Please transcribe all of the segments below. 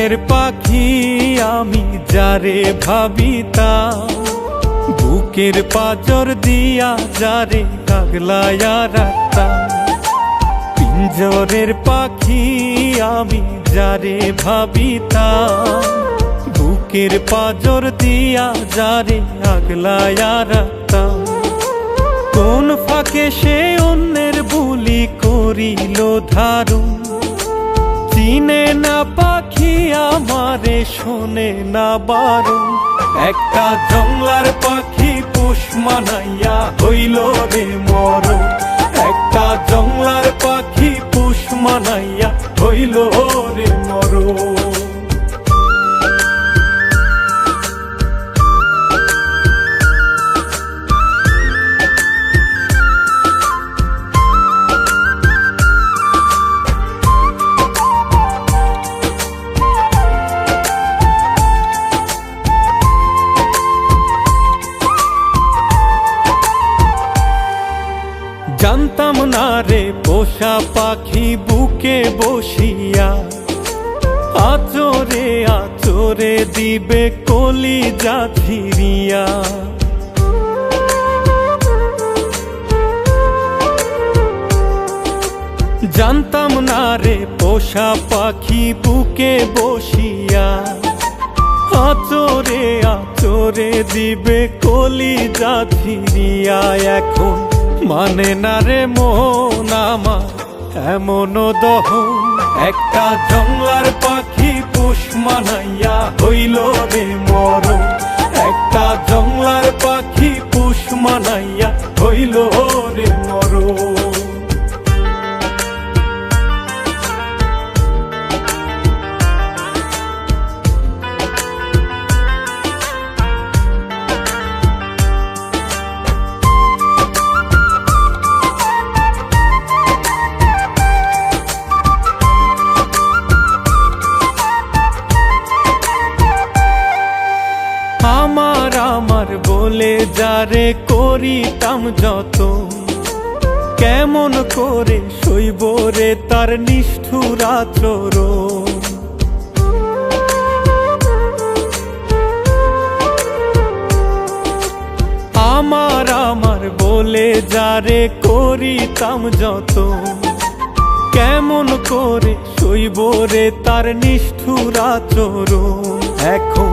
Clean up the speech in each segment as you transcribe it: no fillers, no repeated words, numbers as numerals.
পিঞ্জরের পাখি আমি যারে ভাবিতাম, বুকের পাঁজর দিয়া যারে আগলায়া রাখতাম। পিঞ্জরের পাখি আমি যারে ভাবিতাম, বুকের পাঁজর দিয়া যারে আগলায়া রাখতাম। কোন ফাঁকে সে অন্যের বুলি করিল ধারণ, চিনে না পাখি আমারে শোনে না বারণ। একটা জংলার পাখি পোষ মানাইয়া হইল রে মরণ, একটা জংলার পাখি পোষ মানাইয়া হইল রে মরণ। জানতাম না রে পোষা পাখি বুকে বসিয়া আচরে আচরে দিবে কলিজা ফিরিয়া। জানতাম না রে পোষা পাখি বুকে বসিয়া আচরে আচরে দিবে কলিজা ফিরিয়া। এখন মানে না রে মন আমার এমন দহন, একটা জংলার পাখি পোষ মানাইয়া হইল রে মরণ, একটা জংলার পাখি পোষ মানাইয়া হইল রে মরণ। আমার আমার বলে যারে করিতাম যত, কেমন করে সইব রে তার নিষ্ঠুর আচরণ। আমার আমার বলে যারে করিতাম যত, কেমন করে সইব রে তার নিষ্ঠুর আচরণ। এখন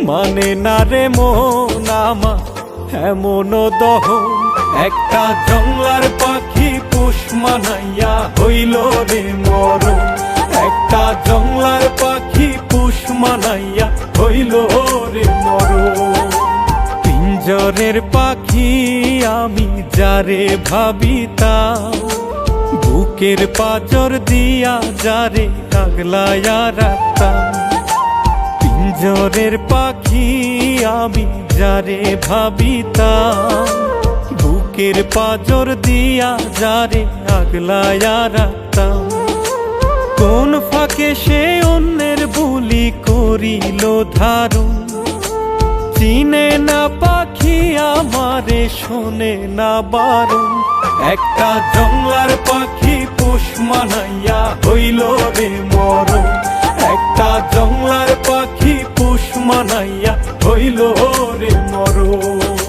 মানে না রে মন আমার এমন দহন, একটা জংলার পাখি পোষ মানাইয়া হইল রে মরণ, একটা জংলার পাখি পোষ মানাইয়া হইল রে মরণ। পিঞ্জরের পাখি আমি যারে ভাবিতাম, বুকের পাঁজর দিয়া যারে আগলায়া রাখতাম। পিঞ্জরের পাখি আমি যারে ভাবিতাম, বুকের পাঁজর দিয়া যারে আগলায়া রাখতাম। কোন ফাঁকে সে অন্যের বুলি করিল ধারণ, চিনে না পাখি আমারে শোনে না বারণ। একটা জংলার পাখি পোষ মানাইয়া হইল রে মরণ, একটা জংলার পাখি পোষ মানাইয়া হইল রে মরণ।